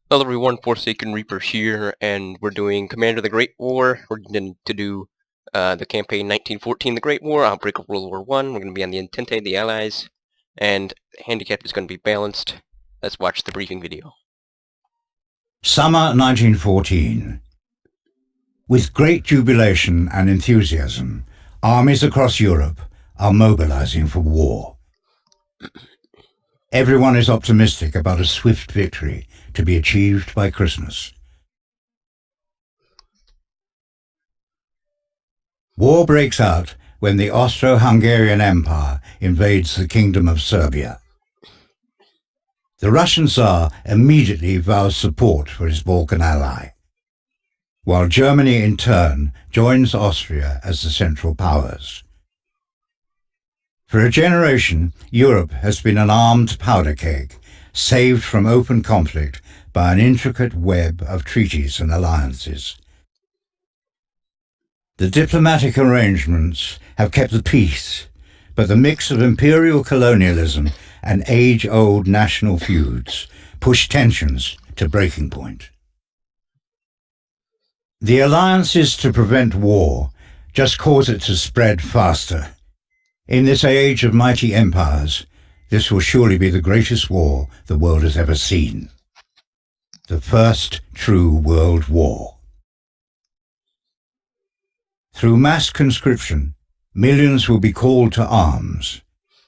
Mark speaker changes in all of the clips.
Speaker 1: Hello everyone, Forsaken Reaper here, and we're doing Commander of the Great War. We're going to do the campaign 1914, the Great War, Outbreak of World War I. We're going to be on the Entente, the Allies, and handicap is going to be balanced. Let's watch the briefing video.
Speaker 2: Summer 1914. With great jubilation and enthusiasm, armies across Europe are mobilizing for war. Everyone is optimistic about a swift victory to be achieved by Christmas. War breaks out when the Austro-Hungarian Empire invades the Kingdom of Serbia. The Russian Tsar immediately vows support for his Balkan ally, while Germany in turn joins Austria as the Central Powers. For a generation, Europe has been an armed powder keg, saved from open conflict by an intricate web of treaties and alliances. The diplomatic arrangements have kept the peace, but the mix of imperial colonialism and age-old national feuds push tensions to breaking point. The alliances to prevent war just cause it to spread faster. In this age of mighty empires, this will surely be the greatest war the world has ever seen. The first true world war. Through mass conscription, millions will be called to arms.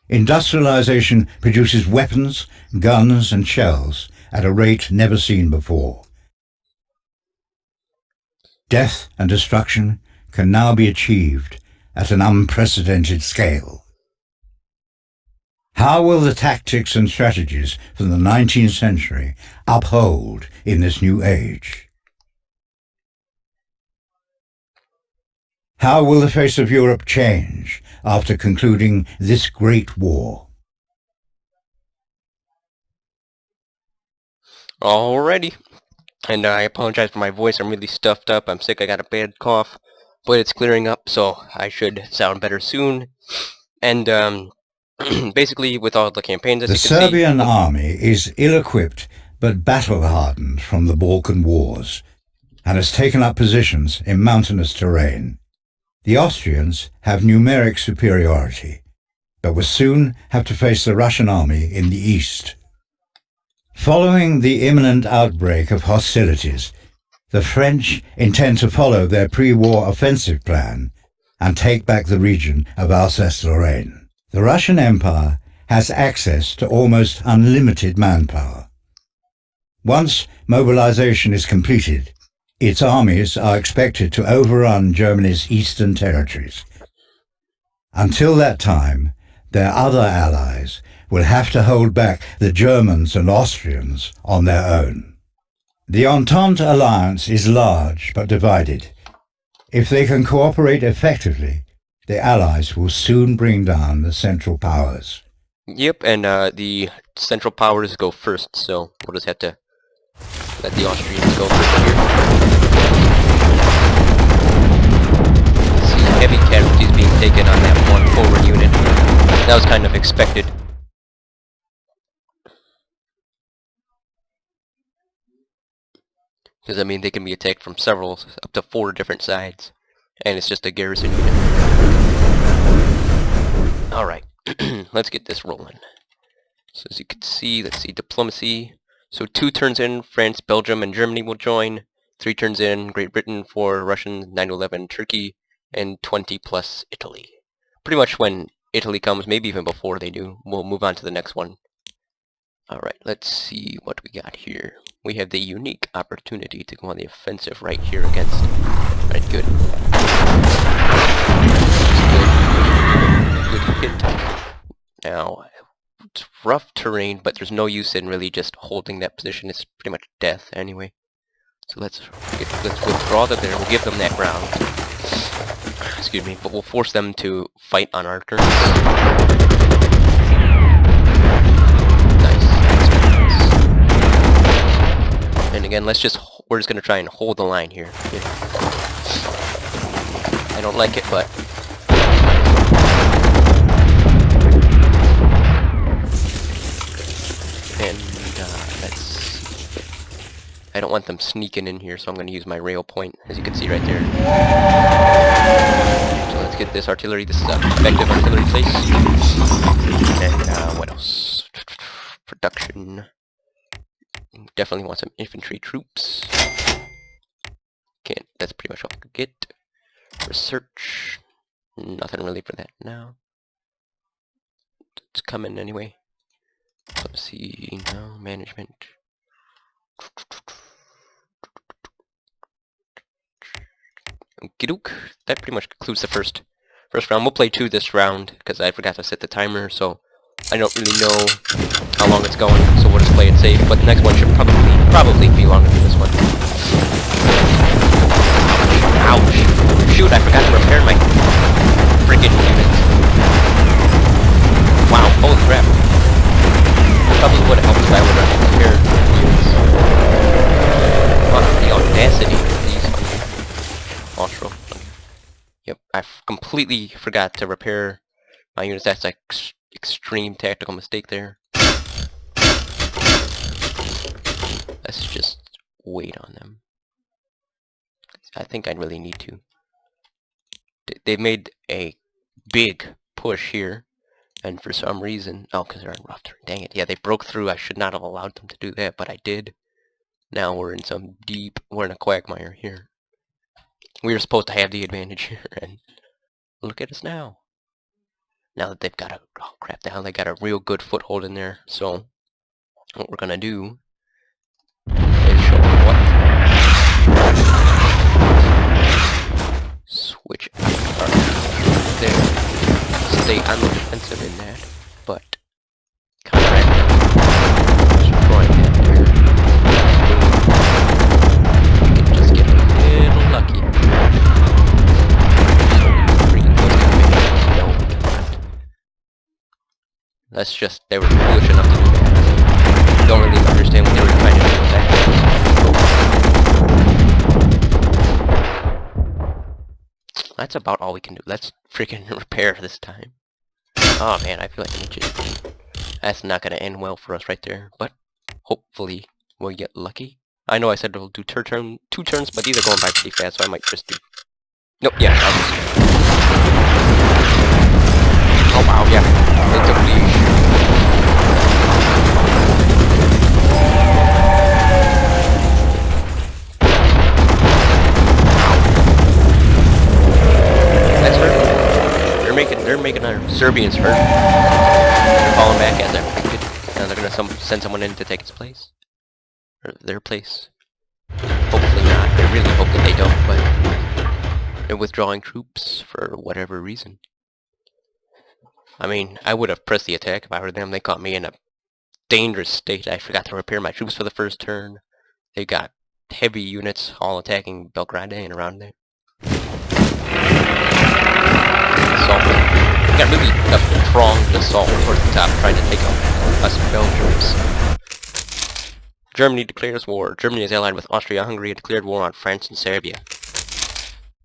Speaker 2: Industrialization produces weapons, guns, and shells at a rate never seen before. Death and destruction can now be achieved at an unprecedented scale. How will the tactics and strategies from the 19th century uphold in this new age? How will the face of Europe change after concluding this great war?
Speaker 1: Alrighty, and I apologize for my voice. I'm really stuffed up. I'm sick. I got a bad cough, but it's clearing up, so I should sound better soon. And basically, with all the campaigns, as you can see,
Speaker 2: the Serbian army is ill-equipped but battle-hardened from the Balkan Wars, and has taken up positions in mountainous terrain. The Austrians have numeric superiority, but will soon have to face the Russian army in the east. Following the imminent outbreak of hostilities, the French intend to follow their pre-war offensive plan and take back the region of Alsace-Lorraine. The Russian Empire has access to almost unlimited manpower. Once mobilization is completed, its armies are expected to overrun Germany's eastern territories. Until that time, their other allies will have to hold back the Germans and Austrians on their own. The Entente alliance is large but divided. If they can cooperate effectively, the Allies will soon bring down the Central Powers.
Speaker 1: Yep, and the Central Powers go first, so we'll just have to let the Austrians go first here. See heavy casualties being taken on that one forward unit. That was kind of expected. Because, I mean, they can be attacked from several, up to 4 different sides. And it's just a garrison unit. Alright, let's get this rolling. So as you can see, let's see, diplomacy. So 2 turns in, France, Belgium, and Germany will join. 3 turns in, Great Britain, 4 Russians, 9-11 Turkey, and 20 plus Italy. Pretty much when Italy comes, maybe even before they do, we'll move on to the next one. Alright, let's see what we got here. We have the unique opportunity to go on the offensive right here against... Alright, good. Good hit. Now, it's rough terrain, but there's no use in really just holding that position. It's pretty much death anyway. So let's withdraw them there. We'll give them that ground. Excuse me, but we'll force them to fight on our turns. And again, we're just gonna try and hold the line here. You know. I don't like it, but and let's see. I don't want them sneaking in here, so I'm going to use my rail point, as you can see right there. So let's get this artillery. This is an effective artillery place. And what else? Production. Definitely want some infantry troops. Can't. That's pretty much all I could get. Research. Nothing really for that now. It's coming anyway. Let's see now. Management. Okey-doke. That pretty much concludes the first round. We'll play 2 this round because I forgot to set the timer, so I don't really know how long it's going. So we'll just play it safe. But the next one should probably be longer than this one. Ouch! Shoot! I forgot to repair my freaking unit. Wow! Holy crap! Probably would have helped if I would have repaired units. Oh, the audacity of these. Austral. Yep, I completely forgot to repair my units. That's like extreme tactical mistake there. Let's just wait on them. I think I really need to. They made a big push here, and for some reason, oh, because they're in rough terrain. Dang it! Yeah, they broke through. I should not have allowed them to do that, but I did. Now we're in we're in a quagmire here. We were supposed to have the advantage here, and look at us now. Now that they've got a, oh crap, now they got a real good foothold in there. So what we're gonna do is show them what. Switch out our there. Stay on the defensive in that, but counteract them. Destroying that there. We can just get a little lucky. That's just, they were foolish enough to do that. I don't really understand what they were trying to do with that. That's about all we can do. Let's freaking repair this time. Oh man, I feel like an idiot. That's not going to end well for us right there, but hopefully we'll get lucky. I know I said we'll do 2 turns, but these are going by pretty fast, so I might just do... Nope, yeah, I'll just... Oh wow, yeah. It's a Liege. That's hurt. They're making our Serbians hurt. They're falling back as I predicted. Now they're gonna send someone in to take its place. Or their place. Hopefully not. I really hope that they don't, but they're withdrawing troops for whatever reason. I mean, I would have pressed the attack if I were them. They caught me in a dangerous state. I forgot to repair my troops for the first turn. They got heavy units all attacking Belgrade and around there. Assault. We got really a pronged assault towards the top, trying to take out us Belgians. Germany declares war. Germany is allied with Austria-Hungary and declared war on France and Serbia.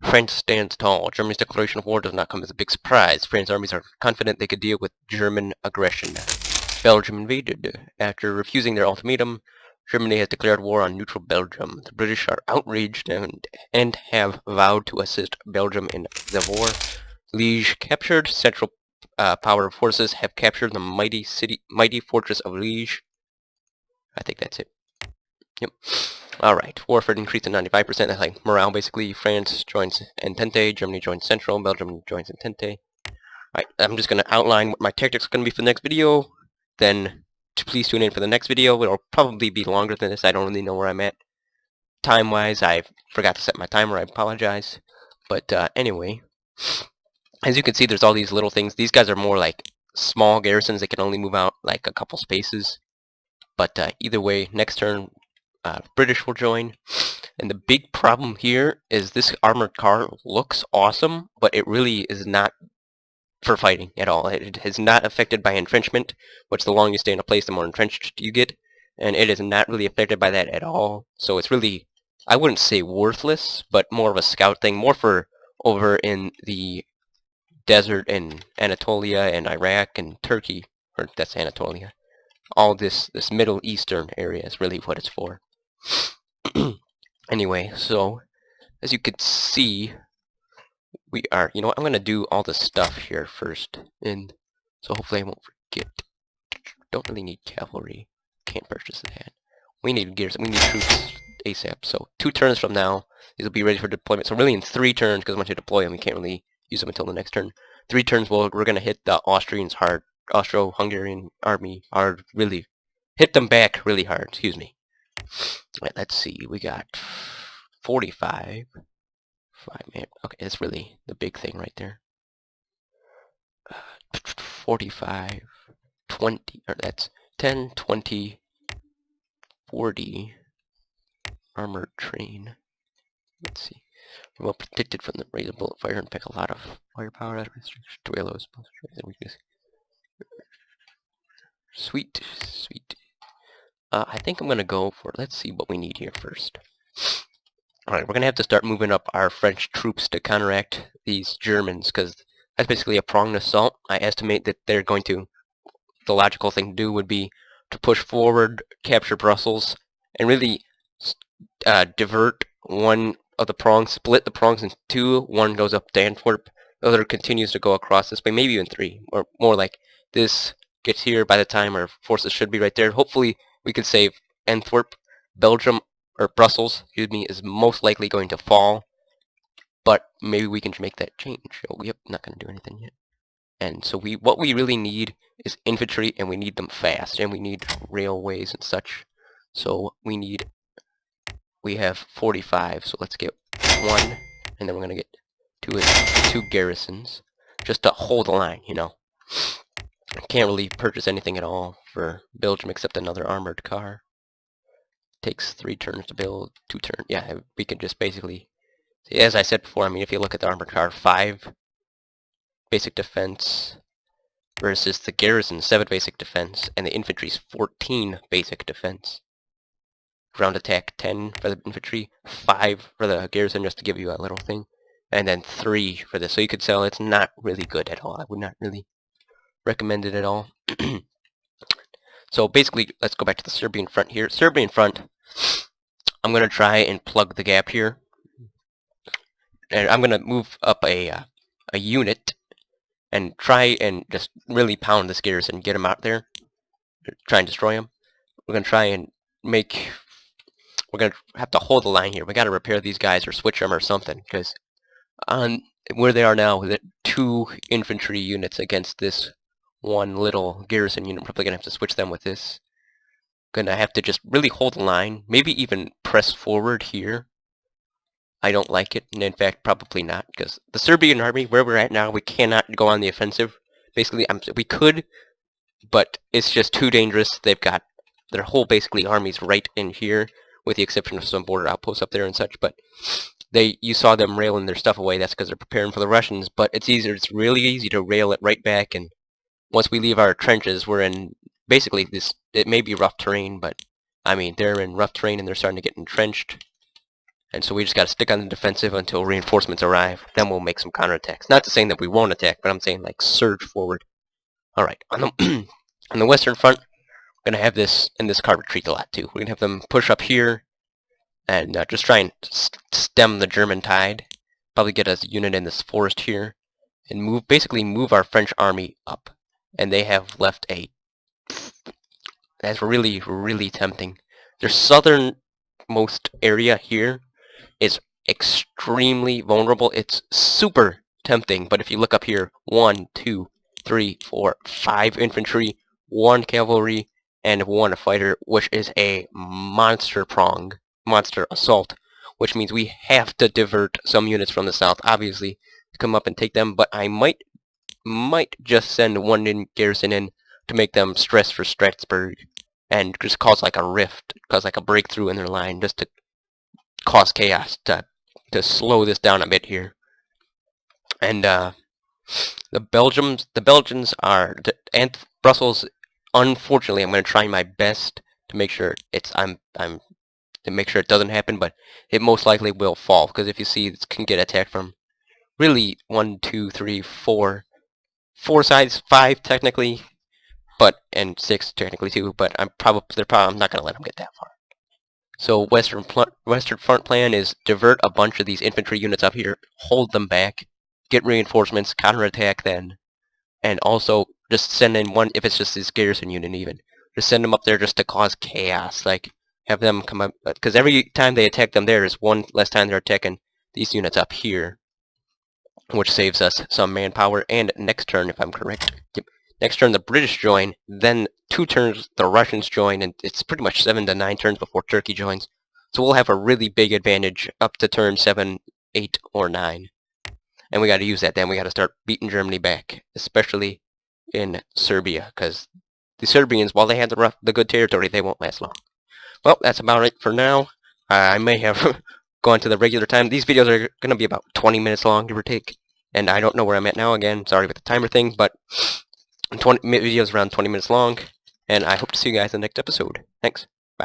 Speaker 1: France stands tall. Germany's declaration of war does not come as a big surprise. France's armies are confident they could deal with German aggression. Belgium invaded. After refusing their ultimatum, Germany has declared war on neutral Belgium. The British are outraged and have vowed to assist Belgium in the war. Liege captured. Central power forces have captured the mighty fortress of Liege. I think that's it. Yep. Alright, Warfare increased to 95%. That's like morale, basically. France joins Entente, Germany joins Central, Belgium joins Entente. Alright, I'm just going to outline what my tactics are going to be for the next video. Then, please tune in for the next video. It'll probably be longer than this. I don't really know where I'm at. Time-wise, I forgot to set my timer. I apologize. But, anyway. As you can see, there's all these little things. These guys are more like small garrisons. They can only move out like a couple spaces. But, either way, next turn... British will join, and the big problem here is this armored car looks awesome, but it really is not for fighting at all. It is not affected by entrenchment, which the longer you stay in a place, the more entrenched you get, and it is not really affected by that at all. So it's really, I wouldn't say worthless, but more of a scout thing, more for over in the desert in Anatolia and Iraq and Turkey, or that's Anatolia. All this Middle Eastern area is really what it's for. Anyway, so as you can see, we are, you know what, I'm gonna do all the stuff here first, and so hopefully I won't forget. Don't really need cavalry. Can't purchase that. We need gears. We need troops ASAP. So 2 turns from now, these will be ready for deployment. So really in 3 turns, because once you deploy them, we can't really use them until the next turn. 3 turns, we're going to hit the Austrians hard. Austro-Hungarian army hard, really. Hit them back really hard, excuse me. Right, let's see. We got 45. 5-man. Okay, that's really the big thing right there. 45, 20, or that's 10, 20, 40 armored train. Let's see. We're well protected from the razor bullet fire and pack a lot of firepower at restriction to reloads. Sweet, sweet. I think I'm gonna go for. Let's see what we need here first. All right, we're gonna have to start moving up our French troops to counteract these Germans, because that's basically a pronged assault. I estimate that they're going to. The logical thing to do would be to push forward, capture Brussels, and really divert one of the prongs, split the prongs in 2. One goes up to Antwerp, the other continues to go across this way, maybe even 3, or more like this gets here by the time our forces should be right there. Hopefully we can save Antwerp. Belgium, or Brussels, excuse me, is most likely going to fall, but maybe we can make that change. Oh, yep, not going to do anything yet. And so what we really need is infantry, and we need them fast, and we need railways and such. So we have 45, so let's get 1, and then we're gonna get 2 garrisons, just to hold the line, you know. I can't really purchase anything at all for Belgium except another armored car. Takes 3 turns to build, 2 turns. Yeah, we can just basically, as I said before, I mean, if you look at the armored car, 5 basic defense versus the garrison, 7 basic defense, and the infantry's 14 basic defense. Ground attack 10 for the infantry, 5 for the garrison, just to give you a little thing, and then 3 for this. So you could tell it's not really good at all. I would not really recommend it at all. So basically, let's go back to the Serbian front here. Serbian front, I'm going to try and plug the gap here. And I'm going to move up a unit and try and just really pound this garrison, get them out there, try and destroy them. We're going to try and make... We're going to have to hold the line here. We got to repair these guys or switch them or something, because on where they are now, with 2 infantry units against this 1 little garrison unit, probably going to have to switch them with this. Going to have to just really hold the line, maybe even press forward here. I don't like it, and in fact, probably not, because the Serbian army, where we're at now, we cannot go on the offensive. Basically, we could, but it's just too dangerous. They've got their whole, basically, armies right in here, with the exception of some border outposts up there and such, but you saw them railing their stuff away. That's because they're preparing for the Russians, but it's really easy to rail it right back, and once we leave our trenches, we're in, basically, it may be rough terrain, but, I mean, they're in rough terrain and they're starting to get entrenched, and so we just gotta stick on the defensive until reinforcements arrive. Then we'll make some counterattacks. Not to saying that we won't attack, but I'm saying, like, surge forward. Alright, on the, on the western front, gonna have this car retreat a lot too. We're gonna have them push up here and just try and stem the German tide. Probably get a unit in this forest here and basically move our French army up. And they have left that's really, really tempting. Their southernmost area here is extremely vulnerable. It's super tempting, but if you look up here, 1, 2, 3, 4, 5 infantry, 1 cavalry, and 1 fighter, which is a monster assault, which means we have to divert some units from the south, obviously, to come up and take them, but I might just send 1 garrison in to make them stress for Strasbourg, and just cause like a rift, cause like a breakthrough in their line, just to cause chaos, to slow this down a bit here. And the Belgians are, and Brussels, unfortunately, I'm going to try my best to make sure to make sure it doesn't happen, but it most likely will fall, because if you see, it can get attacked from really 1, 2, 3, 4 sides, 5 technically, and 6 technically too, but I'm not going to let them get that far. So Western Front plan is divert a bunch of these infantry units up here, hold them back, get reinforcements, counterattack then, and also just send in one, if it's just this garrison unit even, just send them up there just to cause chaos, like have them come up, because every time they attack them there is one less time they're attacking these units up here, which saves us some manpower. And next turn, if I'm correct, next turn the British join, then 2 turns the Russians join, and it's pretty much 7 to 9 turns before Turkey joins. So we'll have a really big advantage up to turn 7, 8, or 9. And we got to use that then. We got to start beating Germany back, especially in Serbia, because the Serbians, while they have the good territory, they won't last long. Well, that's about it for now. I may have gone to the regular time. These videos are going to be about 20 minutes long, give or take. And I don't know where I'm at now again. Sorry with the timer thing, but 20 videos around 20 minutes long. And I hope to see you guys in the next episode. Thanks.